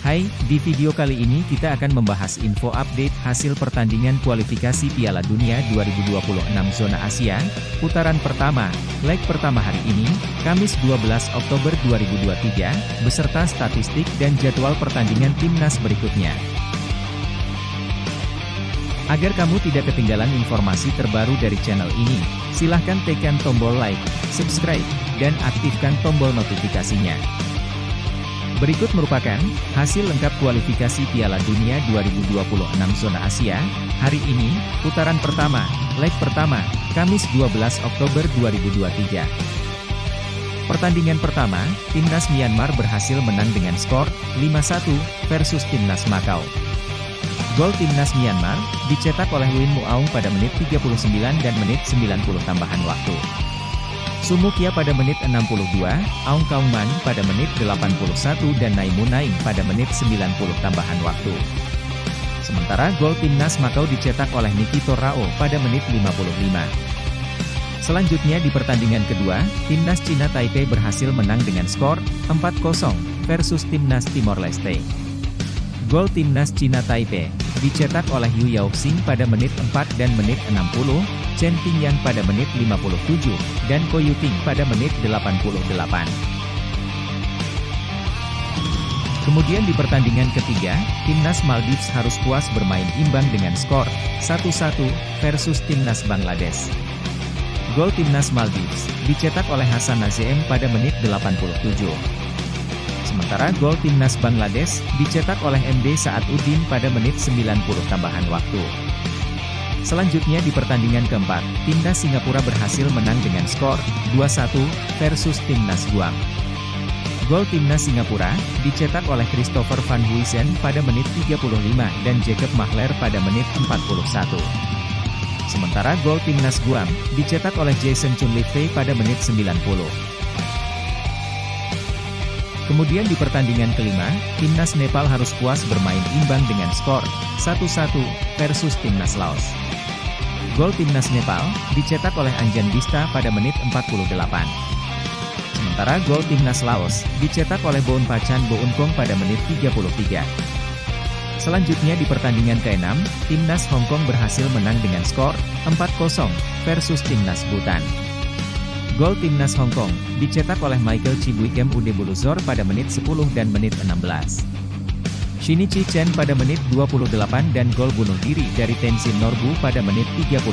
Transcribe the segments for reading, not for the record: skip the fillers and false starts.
Hai, di video kali ini kita akan membahas info update hasil pertandingan kualifikasi Piala Dunia 2026 Zona Asia, putaran pertama, leg pertama hari ini, Kamis 12 Oktober 2023, beserta statistik dan jadwal pertandingan timnas berikutnya. Agar kamu tidak ketinggalan informasi terbaru dari channel ini, silahkan tekan tombol like, subscribe, dan aktifkan tombol notifikasinya. Berikut merupakan hasil lengkap kualifikasi Piala Dunia 2026 Zona Asia, hari ini, putaran pertama, leg pertama, Kamis 12 Oktober 2023. Pertandingan pertama, Timnas Myanmar berhasil menang dengan skor 5-1 versus Timnas Makau. Gol Timnas Myanmar dicetak oleh Win Muaung pada menit 39 dan menit 90 tambahan waktu. Sumukia pada menit 62, Aung Kauman pada menit 81 dan Naimun Naing pada menit 90 tambahan waktu. Sementara gol Timnas Makau dicetak oleh Nikito Rao pada menit 55. Selanjutnya di pertandingan kedua, Timnas Cina Taipei berhasil menang dengan skor 4-0 versus Timnas Timor Leste. Gol Timnas Cina Taipei dicetak oleh Yu Yaoxing pada menit 4 dan menit 60, Chen Pingyang pada menit 57, dan Ko Yuting pada menit 88. Kemudian di pertandingan ketiga, Timnas Maldives harus puas bermain imbang dengan skor 1-1 versus Timnas Bangladesh. Gol Timnas Maldives dicetak oleh Hasan Nazem pada menit 87. Sementara gol Timnas Bangladesh dicetak oleh MD Saad-Udin pada menit 90 tambahan waktu. Selanjutnya di pertandingan keempat, Timnas Singapura berhasil menang dengan skor 2-1 versus Timnas Guam. Gol Timnas Singapura dicetak oleh Christopher Van Huysen pada menit 35 dan Jacob Mahler pada menit 41. Sementara gol Timnas Guam dicetak oleh Jason Chunlifei pada menit 90. Kemudian di pertandingan kelima, Timnas Nepal harus puas bermain imbang dengan skor 1-1 versus Timnas Laos. Gol Timnas Nepal dicetak oleh Anjan Bista pada menit 48. Sementara gol Timnas Laos dicetak oleh Bounpachan Bounkong pada menit 33. Selanjutnya di pertandingan ke-6, Timnas Hong Kong berhasil menang dengan skor 4-0 versus Timnas Bhutan. Gol Timnas Hong Kong dicetak oleh Michael Chibuikem Udebuluzor pada menit 10 dan menit 16. Shinichi Chen pada menit 28 dan gol bunuh diri dari Tenzin Norbu pada menit 35.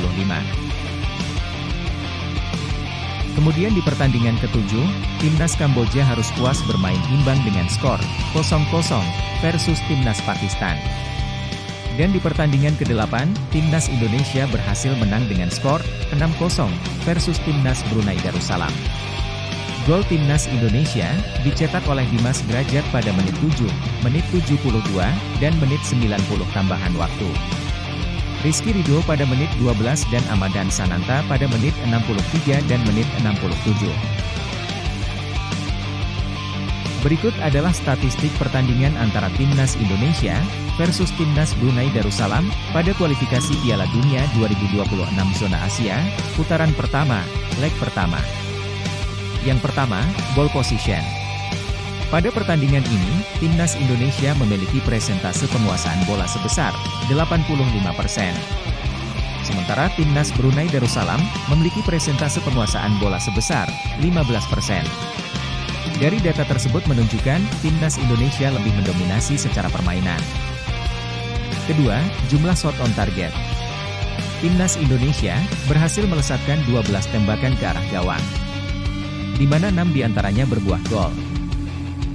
Kemudian di pertandingan ke-7, Timnas Kamboja harus puas bermain imbang dengan skor 0-0 versus Timnas Pakistan. Dan di pertandingan ke-8, Timnas Indonesia berhasil menang dengan skor 6-0 versus Timnas Brunei Darussalam. Gol Timnas Indonesia dicetak oleh Dimas Derajat pada menit 7, menit 72, dan menit 90 tambahan waktu. Rizky Ridho pada menit 12 dan Ahmadan Sananta pada menit 63 dan menit 67. Berikut adalah statistik pertandingan antara Timnas Indonesia versus Timnas Brunei Darussalam pada kualifikasi Piala Dunia 2026 Zona Asia, putaran pertama, leg pertama. Yang pertama, ball position. Pada pertandingan ini, Timnas Indonesia memiliki persentase penguasaan bola sebesar 85%. Sementara Timnas Brunei Darussalam memiliki persentase penguasaan bola sebesar 15%. Dari data tersebut menunjukkan, Timnas Indonesia lebih mendominasi secara permainan. Kedua, jumlah shot on target. Timnas Indonesia berhasil melesatkan 12 tembakan ke arah gawang, di mana 6 diantaranya berbuah gol.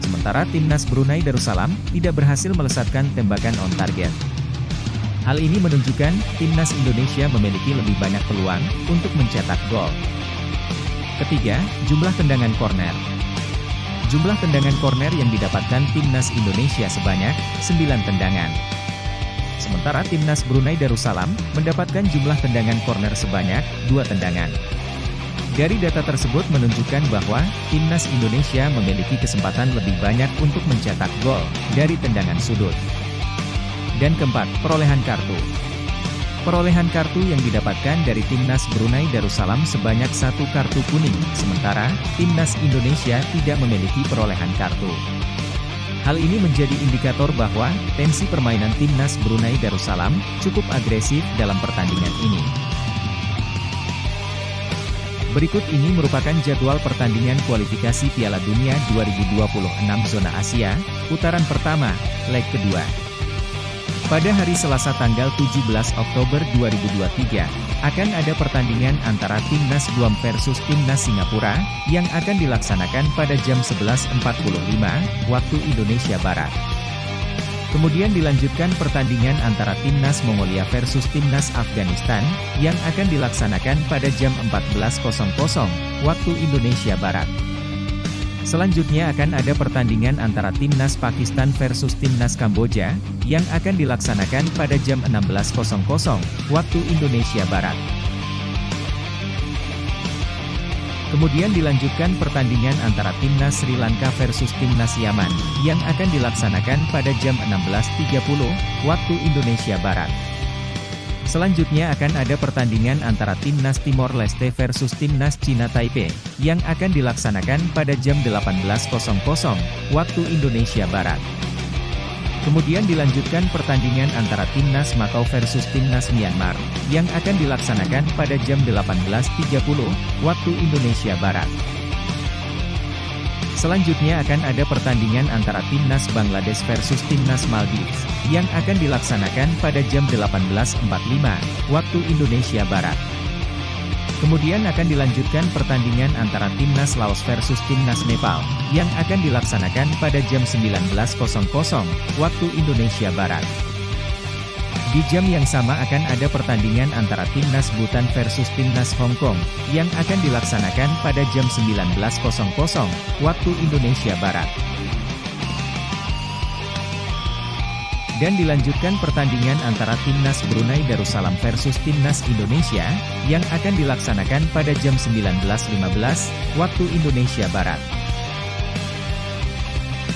Sementara Timnas Brunei Darussalam tidak berhasil melesatkan tembakan on target. Hal ini menunjukkan, Timnas Indonesia memiliki lebih banyak peluang untuk mencetak gol. Ketiga, jumlah tendangan corner. Jumlah tendangan corner yang didapatkan Timnas Indonesia sebanyak 9 tendangan. Sementara Timnas Brunei Darussalam mendapatkan jumlah tendangan corner sebanyak 2 tendangan. Dari data tersebut menunjukkan bahwa Timnas Indonesia memiliki kesempatan lebih banyak untuk mencetak gol dari tendangan sudut. Dan keempat, perolehan kartu. Perolehan kartu yang didapatkan dari Timnas Brunei Darussalam sebanyak 1 kartu kuning, sementara Timnas Indonesia tidak memiliki perolehan kartu. Hal ini menjadi indikator bahwa tensi permainan timnas Brunei Darussalam cukup agresif dalam pertandingan ini. Berikut ini merupakan jadwal pertandingan kualifikasi Piala Dunia 2026 Zona Asia, putaran pertama, leg kedua. Pada hari Selasa tanggal 17 Oktober 2023, akan ada pertandingan antara Timnas Guam versus Timnas Singapura, yang akan dilaksanakan pada jam 11.45, waktu Indonesia Barat. Kemudian dilanjutkan pertandingan antara Timnas Mongolia versus Timnas Afghanistan, yang akan dilaksanakan pada jam 14.00, waktu Indonesia Barat. Selanjutnya akan ada pertandingan antara Timnas Pakistan versus Timnas Kamboja, yang akan dilaksanakan pada jam 16.00, waktu Indonesia Barat. Kemudian dilanjutkan pertandingan antara Timnas Sri Lanka versus Timnas Yaman, yang akan dilaksanakan pada jam 16.30, waktu Indonesia Barat. Selanjutnya akan ada pertandingan antara Timnas Timor Leste versus Timnas Cina Taipei, yang akan dilaksanakan pada jam 18.00, waktu Indonesia Barat. Kemudian dilanjutkan pertandingan antara Timnas Makau versus Timnas Myanmar, yang akan dilaksanakan pada jam 18.30, waktu Indonesia Barat. Selanjutnya akan ada pertandingan antara Timnas Bangladesh versus Timnas Maldives, yang akan dilaksanakan pada jam 18.45, waktu Indonesia Barat. Kemudian akan dilanjutkan pertandingan antara Timnas Laos versus Timnas Nepal, yang akan dilaksanakan pada jam 19.00, waktu Indonesia Barat. Di jam yang sama akan ada pertandingan antara Timnas Bhutan versus Timnas Hong Kong, yang akan dilaksanakan pada jam 19.00, waktu Indonesia Barat. Dan dilanjutkan pertandingan antara Timnas Brunei Darussalam versus Timnas Indonesia, yang akan dilaksanakan pada jam 19.15, waktu Indonesia Barat.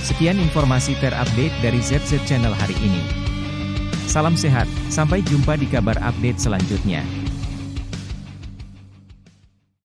Sekian informasi terupdate dari ZZ Channel hari ini. Salam sehat, sampai jumpa di kabar update selanjutnya.